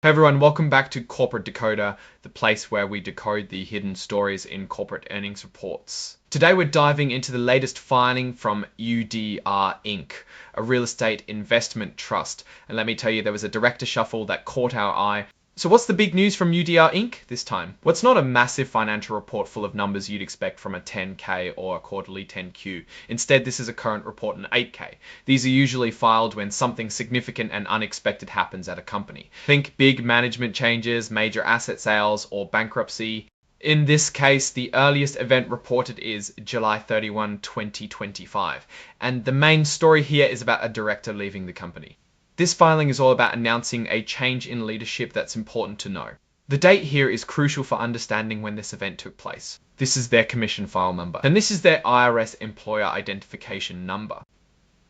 Hey everyone, welcome back to Corporate Decoder, the place where we decode the hidden stories in corporate earnings reports. Today we're diving into the latest filing from UDR Inc., a real estate investment trust. And let me tell you, there was a director shuffle that caught our eye. So what's the big news from UDR Inc. this time? Well, it's not a massive financial report full of numbers you'd expect from a 10K or a quarterly 10Q. Instead, this is a current report in 8K. These are usually filed when something significant and unexpected happens at a company. Think big management changes, major asset sales, or bankruptcy. In this case, the earliest event reported is July 31, 2025. And the main story here is about a director leaving the company. This filing is all about announcing a change in leadership that's important to know. The date here is crucial for understanding when this event took place. This is their commission file number, and this is their IRS employer identification number.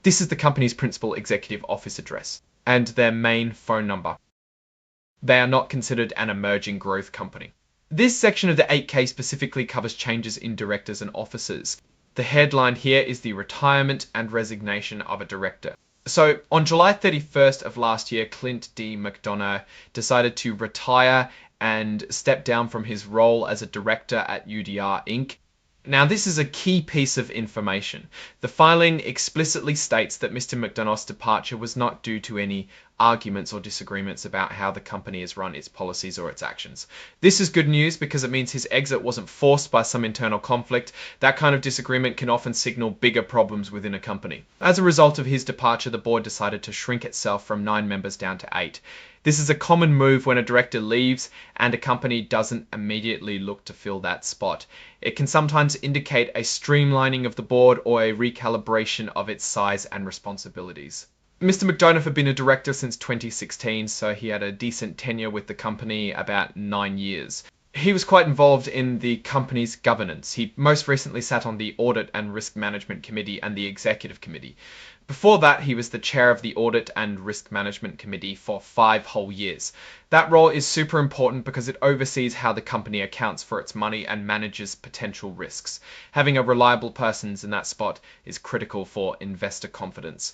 This is the company's principal executive office address and their main phone number. They are not considered an emerging growth company. This section of the 8K specifically covers changes in directors and officers. The headline here is the retirement and resignation of a director. So on July 31st of last year, Clint D. McDonough decided to retire and step down from his role as a director at UDR Inc. Now, this is a key piece of information. The filing explicitly states that Mr. McDonough's departure was not due to any arguments or disagreements about how the company has run its policies or its actions. This is good news because it means his exit wasn't forced by some internal conflict. That kind of disagreement can often signal bigger problems within a company. As a result of his departure, the board decided to shrink itself from 9 members down to 8. This is a common move when a director leaves and a company doesn't immediately look to fill that spot. It can sometimes indicate a streamlining of the board or a recalibration of its size and responsibilities. Mr. McDonough had been a director since 2016, so he had a decent tenure with the company, about 9 years. He was quite involved in the company's governance. He most recently sat on the Audit and Risk Management Committee and the Executive Committee. Before that, he was the chair of the Audit and Risk Management Committee for 5 whole years. That role is super important because it oversees how the company accounts for its money and manages potential risks. Having a reliable person in that spot is critical for investor confidence.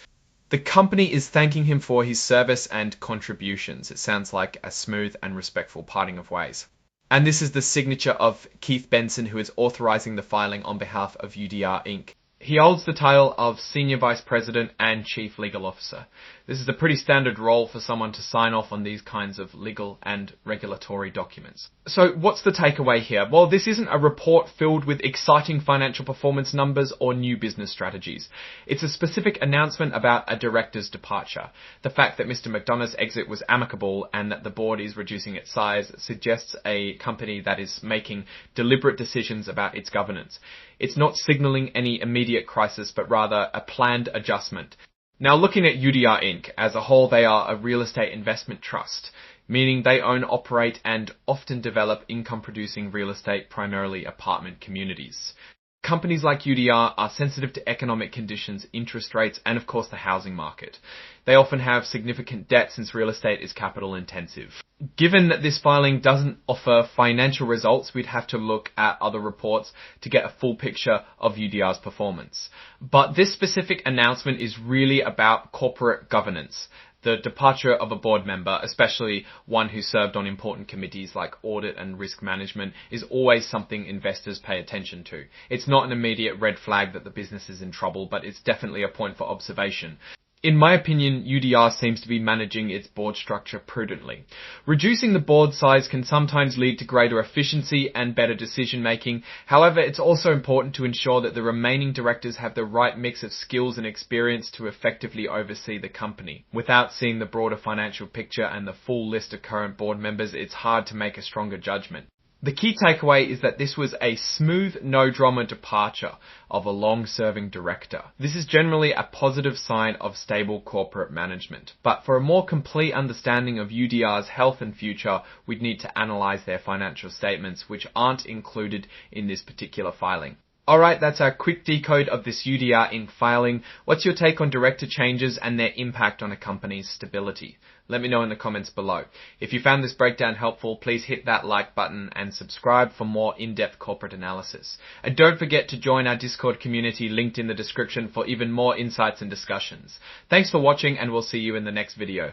The company is thanking him for his service and contributions. It sounds like a smooth and respectful parting of ways. And this is the signature of Keith Benson, who is authorizing the filing on behalf of UDR Inc. He holds the title of Senior Vice President and Chief Legal Officer. This is a pretty standard role for someone to sign off on these kinds of legal and regulatory documents. So what's the takeaway here? Well, this isn't a report filled with exciting financial performance numbers or new business strategies. It's a specific announcement about a director's departure. The fact that Mr. McDonough's exit was amicable and that the board is reducing its size suggests a company that is making deliberate decisions about its governance. It's not signaling any immediate crisis, but rather a planned adjustment. Now, looking at UDR Inc. as a whole, they are a real estate investment trust, meaning they own, operate, and often develop income-producing real estate, primarily apartment communities. Companies like UDR are sensitive to economic conditions, interest rates, and of course the housing market. They often have significant debt since real estate is capital intensive. Given that this filing doesn't offer financial results, we'd have to look at other reports to get a full picture of UDR's performance. But this specific announcement is really about corporate governance. The departure of a board member, especially one who served on important committees like audit and risk management, is always something investors pay attention to. It's not an immediate red flag that the business is in trouble, but it's definitely a point for observation. In my opinion, UDR seems to be managing its board structure prudently. Reducing the board size can sometimes lead to greater efficiency and better decision making. However, it's also important to ensure that the remaining directors have the right mix of skills and experience to effectively oversee the company. Without seeing the broader financial picture and the full list of current board members, it's hard to make a stronger judgment. The key takeaway is that this was a smooth, no-drama departure of a long-serving director. This is generally a positive sign of stable corporate management. But for a more complete understanding of UDR's health and future, we'd need to analyze their financial statements, which aren't included in this particular filing. Alright, that's our quick decode of this UDR Inc. filing. What's your take on director changes and their impact on a company's stability? Let me know in the comments below. If you found this breakdown helpful, please hit that like button and subscribe for more in-depth corporate analysis. And don't forget to join our Discord community linked in the description for even more insights and discussions. Thanks for watching, and we'll see you in the next video.